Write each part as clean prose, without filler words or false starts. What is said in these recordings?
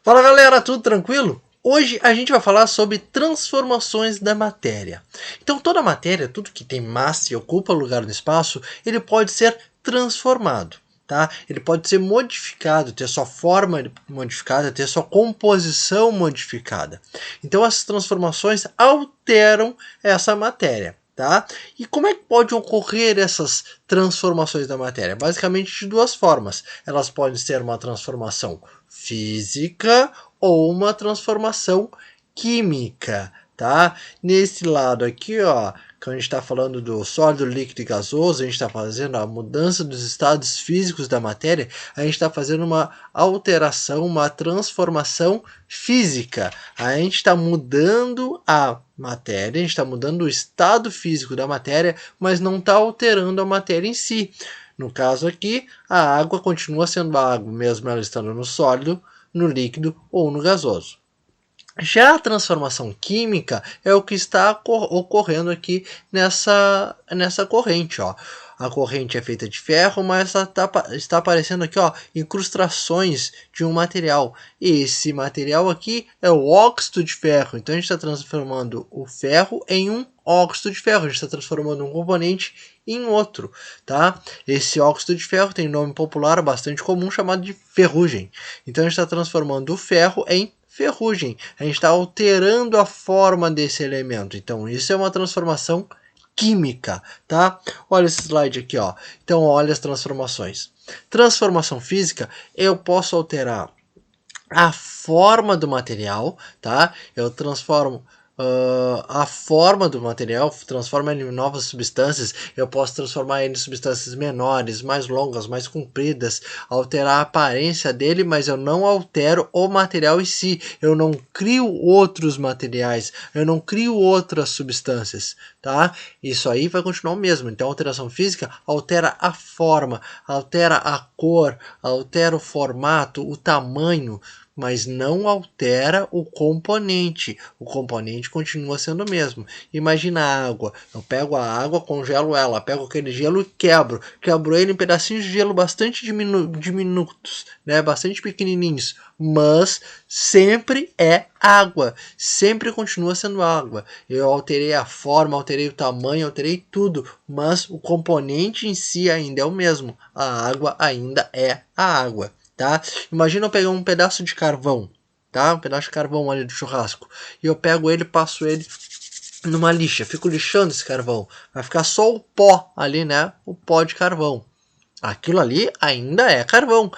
Fala galera, tudo tranquilo? Hoje a gente vai falar sobre transformações da matéria. Então toda matéria, tudo que tem massa e ocupa lugar no espaço, ele pode ser transformado, tá? Ele pode ser modificado, ter sua forma modificada, ter sua composição modificada. Então essas transformações alteram essa matéria. Tá? E como é que pode ocorrer essas transformações da matéria? Basicamente de duas formas. Elas podem ser uma transformação física ou uma transformação química, tá? Nesse lado aqui, ó, quando a gente está falando do sólido, líquido e gasoso, a gente está fazendo a mudança dos estados físicos da matéria, a gente está fazendo uma alteração, uma transformação física. A gente está mudando a matéria, a gente está mudando o estado físico da matéria, mas não está alterando a matéria em si. No caso aqui, a água continua sendo água, mesmo ela estando no sólido, no líquido ou no gasoso. Já a transformação química é o que está ocorrendo aqui nessa corrente, ó. A corrente é feita de ferro, mas está aparecendo aqui, ó, incrustações de um material. Esse material aqui é o óxido de ferro. Então a gente está transformando o ferro em um óxido de ferro. A gente está transformando um componente em outro, tá? Esse óxido de ferro tem nome popular bastante comum chamado de ferrugem. Então a gente está transformando o ferro em ferrugem. A gente está alterando a forma desse elemento. Então, isso é uma transformação química, tá? Olha esse slide aqui, ó. Então, olha as transformações. Transformação física, eu posso alterar a forma do material, tá? Eu transformo a forma do material, transformo ele em novas substâncias. Eu posso transformar ele em substâncias menores, mais longas, mais compridas, alterar a aparência dele, mas eu não altero o material em si. Eu não crio outros materiais, eu não crio outras substâncias, tá? Isso aí vai continuar o mesmo. Então, a alteração física altera a forma, altera a cor, altera o formato, o tamanho, mas não altera o componente. O componente continua sendo o mesmo. Imagina a água. Eu pego a água, congelo ela, pego aquele gelo e quebro. Quebro ele em pedacinhos de gelo bastante diminutos, né? Bastante pequenininhos. Mas sempre é água. Sempre continua sendo água. Eu alterei a forma, alterei o tamanho, alterei tudo. Mas o componente em si ainda é o mesmo. A água ainda é a água. Tá? Imagina eu pegar um pedaço de carvão, tá? Um pedaço de carvão ali do churrasco. E eu pego ele e passo ele numa lixa. Fico lixando esse carvão. Vai ficar só o pó ali, né? O pó de carvão. Aquilo ali ainda é carvão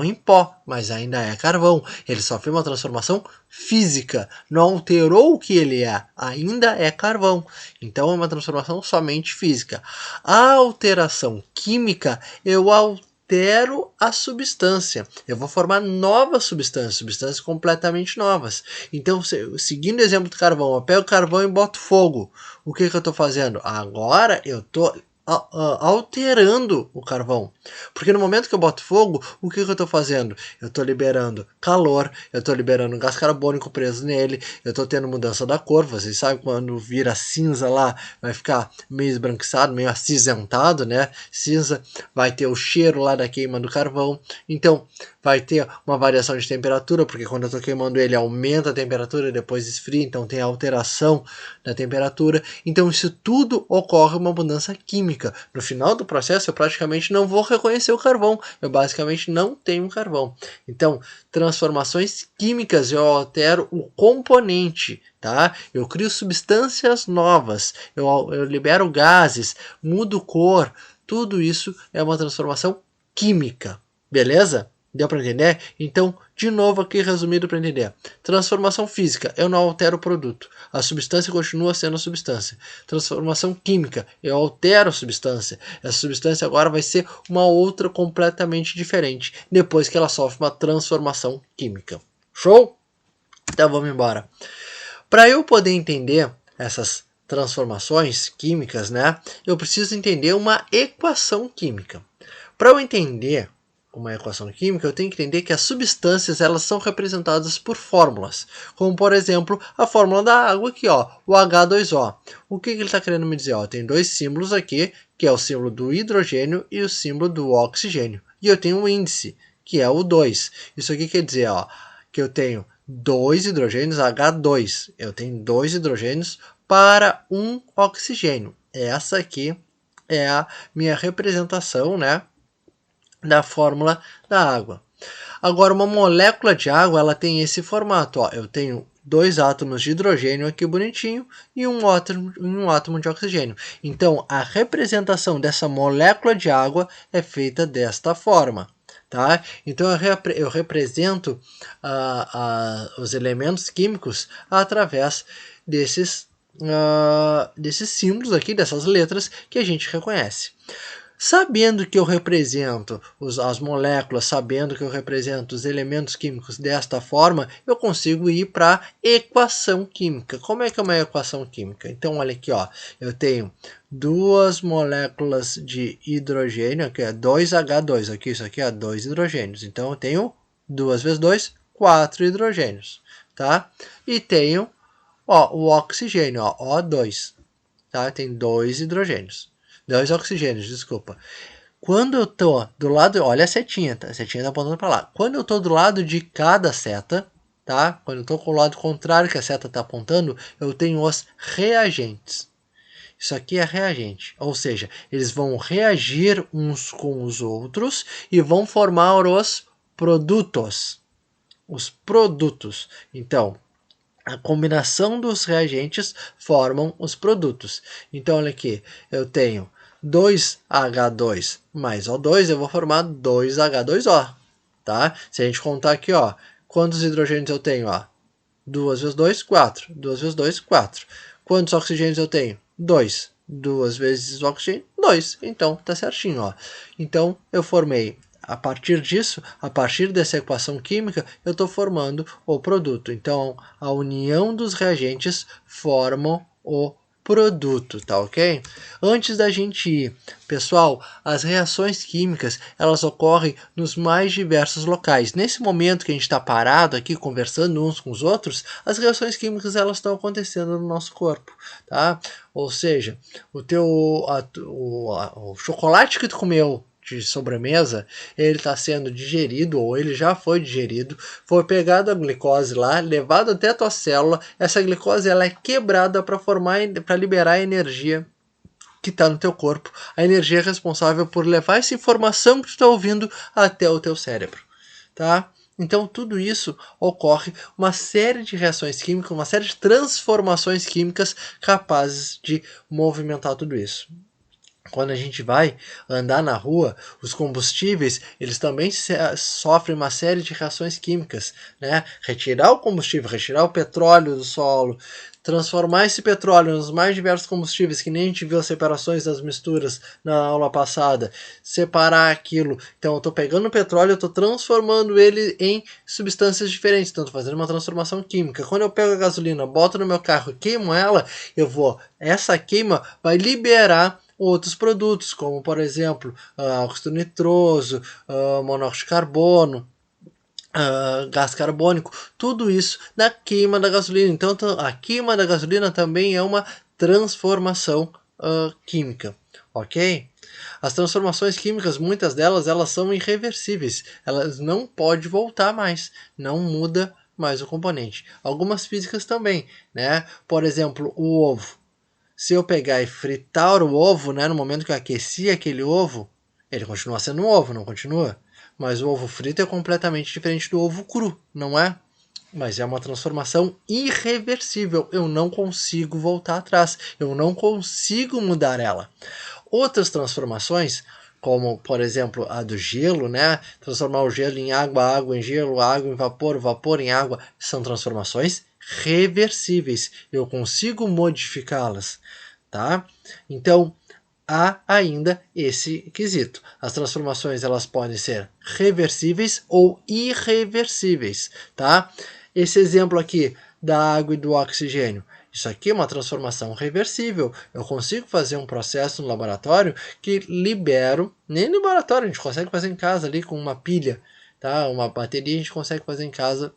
em pó, mas ainda é carvão. Ele sofreu uma transformação física, não alterou o que ele é, ainda é carvão. Então é uma transformação somente física. A alteração química, eu altero a substância. Eu vou formar novas substâncias completamente novas. Então, seguindo o exemplo do carvão, eu pego o carvão e boto fogo. O que eu estou fazendo? Agora eu estou alterando o carvão. Porque no momento que eu boto fogo, o que eu estou fazendo? Eu estou liberando calor, eu estou liberando gás carbônico preso nele, eu estou tendo mudança da cor. Vocês sabem quando vira cinza lá, vai ficar meio esbranquiçado, meio acinzentado, né? Cinza, vai ter o cheiro lá da queima do carvão. Então, vai ter uma variação de temperatura, porque quando eu estou queimando ele, aumenta a temperatura e depois esfria, então tem alteração da temperatura. Então, isso tudo ocorre uma mudança química. No final do processo, eu praticamente não vou reconhecer o carvão. Eu basicamente não tenho carvão. Então, transformações químicas, eu altero o componente, tá? Eu crio substâncias novas, eu libero gases, mudo cor. Tudo isso é uma transformação química, beleza? Deu para entender? Então, de novo aqui resumido para entender. Transformação física, eu não altero o produto. A substância continua sendo a substância. Transformação química, eu altero a substância. Essa substância agora vai ser uma outra completamente diferente, depois que ela sofre uma transformação química. Show? Então vamos embora. Para eu poder entender essas transformações químicas, né, eu preciso entender uma equação química. Para eu entender uma equação química, eu tenho que entender que as substâncias elas são representadas por fórmulas, como por exemplo a fórmula da água aqui, ó, o H2O. O que ele está querendo me dizer? Ó, tem dois símbolos aqui, que é o símbolo do hidrogênio e o símbolo do oxigênio. E eu tenho um índice, que é o 2. Isso aqui quer dizer, ó, que eu tenho 2 hidrogênios, H2. Eu tenho 2 hidrogênios para um oxigênio. Essa aqui é a minha representação, né, da fórmula da água. Agora, uma molécula de água, ela tem esse formato. Ó. Eu tenho 2 átomos de hidrogênio aqui bonitinho e um átomo de oxigênio. Então, a representação dessa molécula de água é feita desta forma. Tá? Então, eu represento os elementos químicos através desses símbolos aqui, dessas letras que a gente reconhece. Sabendo que eu represento as moléculas, sabendo que eu represento os elementos químicos desta forma, eu consigo ir para a equação química. Como é que é uma equação química? Então, olha aqui, ó, eu tenho 2 moléculas de hidrogênio, aqui é 2H2, aqui, isso aqui é 2 hidrogênios. Então, eu tenho 2 vezes 2, 4 hidrogênios, tá? E tenho, ó, o oxigênio, ó, O2, tá? Tem 2 hidrogênios. 2 oxigênios, desculpa. Quando eu tô do lado, olha a setinha, tá? A setinha tá apontando para lá. Quando eu tô do lado de cada seta, tá? Quando eu tô com o lado contrário que a seta tá apontando, eu tenho os reagentes. Isso aqui é reagente, ou seja, eles vão reagir uns com os outros e vão formar os produtos. Os produtos. Então, a combinação dos reagentes formam os produtos. Então, olha aqui, eu tenho 2H2 mais O2, eu vou formar 2H2O, tá? Se a gente contar aqui, ó, quantos hidrogênios eu tenho, ó? 2 vezes 2, 4. 2 vezes 2, 4. Quantos oxigênios eu tenho? 2. 2 vezes o oxigênio, 2. Então, tá certinho, ó. Então, eu formei. A partir disso, a partir dessa equação química, eu estou formando o produto. Então, a união dos reagentes formam o produto, tá ok? Antes da gente ir, pessoal, as reações químicas, elas ocorrem nos mais diversos locais. Nesse momento que a gente está parado aqui, conversando uns com os outros, as reações químicas, elas estão acontecendo no nosso corpo, tá? Ou seja, o chocolate que tu comeu de sobremesa, ele está sendo digerido, ou ele já foi digerido, foi pegado a glicose lá, levado até a tua célula, essa glicose ela é quebrada para liberar a energia que está no teu corpo, a energia responsável por levar essa informação que tu está ouvindo até o teu cérebro, tá? Então, tudo isso ocorre uma série de reações químicas, uma série de transformações químicas capazes de movimentar tudo isso. Quando a gente vai andar na rua, os combustíveis, eles também sofrem uma série de reações químicas, né? Retirar o combustível, retirar o petróleo do solo, transformar esse petróleo nos mais diversos combustíveis, que nem a gente viu as separações das misturas na aula passada, separar aquilo. Então eu estou pegando o petróleo, eu estou transformando ele em substâncias diferentes, então estou fazendo uma transformação química. Quando eu pego a gasolina, boto no meu carro e queimo ela, essa queima vai liberar outros produtos, como por exemplo, óxido nitroso, monóxido de carbono, gás carbônico, tudo isso na queima da gasolina. Então, a queima da gasolina também é uma transformação química, ok? As transformações químicas, muitas delas, elas são irreversíveis. Elas não podem voltar mais, não muda mais o componente. Algumas físicas também, né? Por exemplo, o ovo. Se eu pegar e fritar o ovo, né, no momento que eu aqueci aquele ovo, ele continua sendo um ovo, não continua? Mas o ovo frito é completamente diferente do ovo cru, não é? Mas é uma transformação irreversível. Eu não consigo voltar atrás. Eu não consigo mudar ela. Outras transformações, como por exemplo a do gelo, né? Transformar o gelo em água, água em gelo, água em vapor, vapor em água, são transformações reversíveis. Eu consigo modificá-las, tá? Então, há ainda esse quesito. As transformações elas podem ser reversíveis ou irreversíveis, tá? Esse exemplo aqui da água e do oxigênio. Isso aqui é uma transformação reversível. Eu consigo fazer um processo no laboratório que libero, nem no laboratório, a gente consegue fazer em casa ali com uma pilha, tá? Uma bateria a gente consegue fazer em casa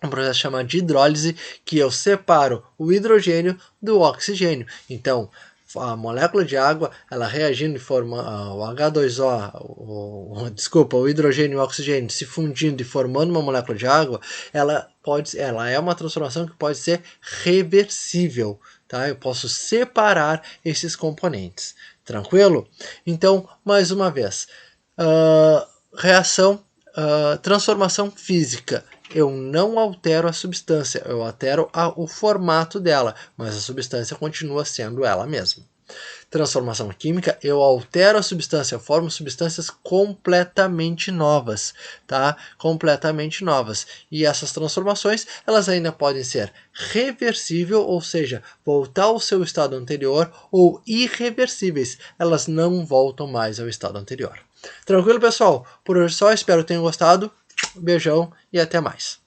um processo chamado de hidrólise, que eu separo o hidrogênio do oxigênio. Então, a molécula de água, ela reagindo e formando o H2O, o hidrogênio e o oxigênio se fundindo e formando uma molécula de água, ela é uma transformação que pode ser reversível, tá? Eu posso separar esses componentes, tranquilo? Então, mais uma vez, transformação física. Eu não altero a substância, eu altero o formato dela, mas a substância continua sendo ela mesma. Transformação química, eu altero a substância, eu formo substâncias completamente novas, tá? Completamente novas. E essas transformações, elas ainda podem ser reversíveis, ou seja, voltar ao seu estado anterior, ou irreversíveis, elas não voltam mais ao estado anterior. Tranquilo, pessoal? Por hoje só, espero que tenham gostado. Beijão e até mais.